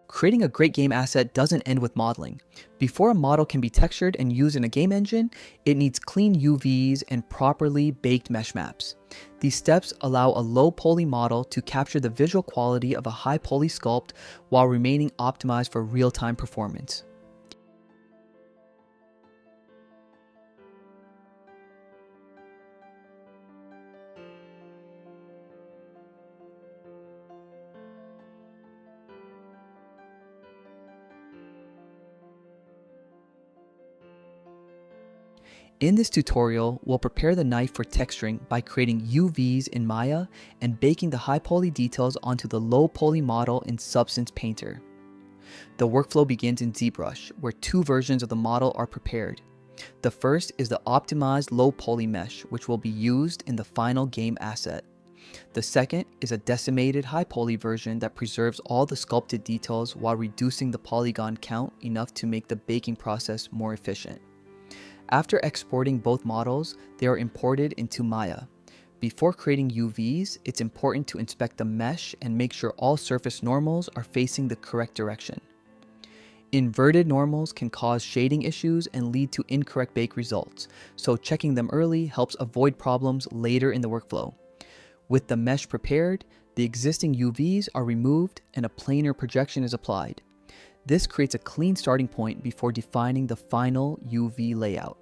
Creating a great game asset doesn't end with modeling. Before a model can be textured and used in a game engine, it needs clean UVs and properly baked mesh maps. These steps allow a low poly model to capture the visual quality of a high poly sculpt while remaining optimized for real-time performance. In this tutorial, we'll prepare the knife for texturing by creating UVs in Maya and baking the high poly details onto the low poly model in Substance Painter. The workflow begins in ZBrush, where two versions of the model are prepared. The first is the optimized low poly mesh, which will be used in the final game asset. The second is a decimated high poly version that preserves all the sculpted details while reducing the polygon count enough to make the baking process more efficient. After exporting both models, they are imported into Maya. Before creating UVs, it's important to inspect the mesh and make sure all surface normals are facing the correct direction. Inverted normals can cause shading issues and lead to incorrect bake results, so checking them early helps avoid problems later in the workflow. With the mesh prepared, the existing UVs are removed and a planar projection is applied. This creates a clean starting point before defining the final UV layout.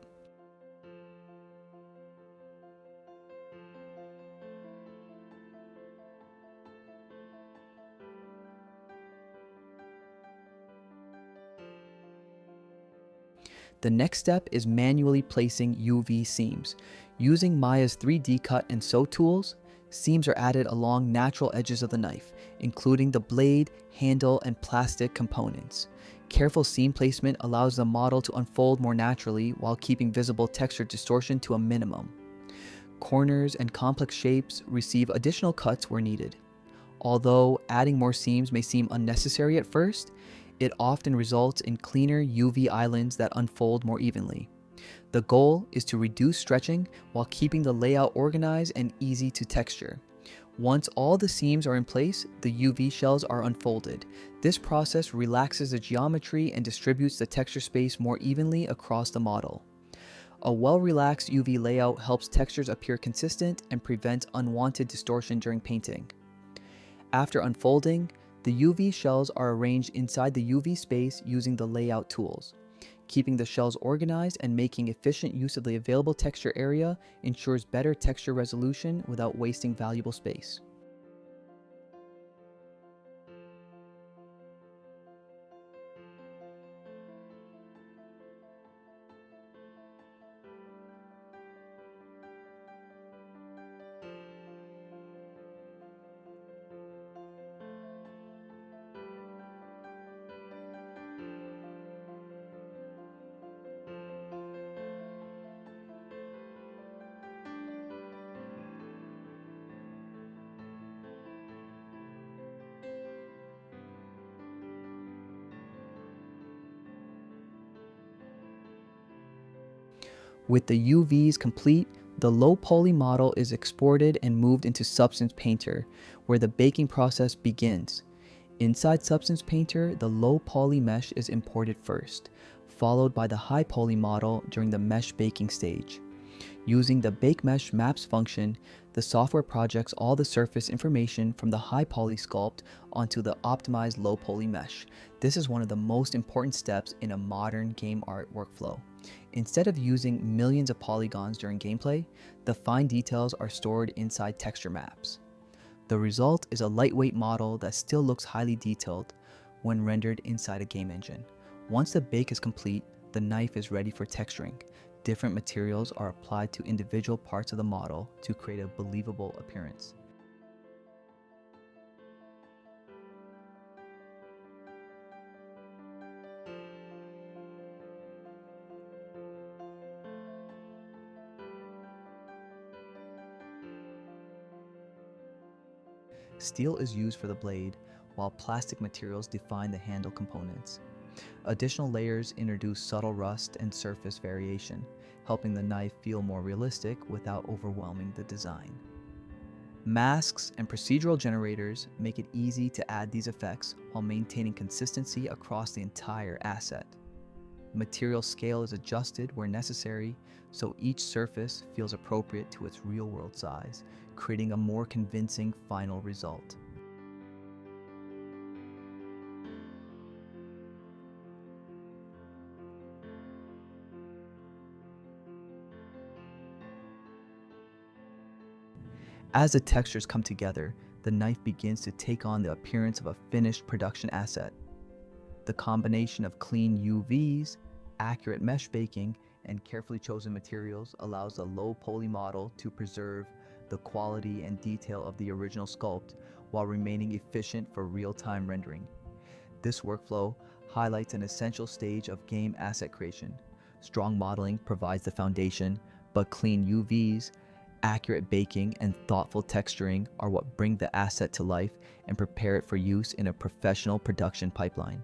The next step is manually placing UV seams. Using Maya's 3D cut and sew tools, seams are added along natural edges of the knife, including the blade, handle, and plastic components. Careful seam placement allows the model to unfold more naturally while keeping visible texture distortion to a minimum. Corners and complex shapes receive additional cuts where needed. Although adding more seams may seem unnecessary at first, it often results in cleaner UV islands that unfold more evenly. The goal is to reduce stretching while keeping the layout organized and easy to texture. Once all the seams are in place, the UV shells are unfolded. This process relaxes the geometry and distributes the texture space more evenly across the model. A well-relaxed UV layout helps textures appear consistent and prevents unwanted distortion during painting. After unfolding, the UV shells are arranged inside the UV space using the layout tools. Keeping the shells organized and making efficient use of the available texture area ensures better texture resolution without wasting valuable space. With the UVs complete, the low poly model is exported and moved into Substance Painter, where the baking process begins. Inside Substance Painter, the low poly mesh is imported first, followed by the high poly model during the mesh baking stage. Using the Bake Mesh Maps function, the software projects all the surface information from the high poly sculpt onto the optimized low poly mesh. This is one of the most important steps in a modern game art workflow. Instead of using millions of polygons during gameplay, the fine details are stored inside texture maps. The result is a lightweight model that still looks highly detailed when rendered inside a game engine. Once the bake is complete, the knife is ready for texturing. Different materials are applied to individual parts of the model to create a believable appearance. Steel is used for the blade, while plastic materials define the handle components. Additional layers introduce subtle rust and surface variation, helping the knife feel more realistic without overwhelming the design. Masks and procedural generators make it easy to add these effects while maintaining consistency across the entire asset. Material scale is adjusted where necessary, so each surface feels appropriate to its real-world size, creating a more convincing final result. As the textures come together, the knife begins to take on the appearance of a finished production asset. The combination of clean UVs, accurate mesh baking, and carefully chosen materials allows the low poly model to preserve the quality and detail of the original sculpt while remaining efficient for real-time rendering. This workflow highlights an essential stage of game asset creation. Strong modeling provides the foundation, but clean UVs, accurate baking, and thoughtful texturing are what bring the asset to life and prepare it for use in a professional production pipeline.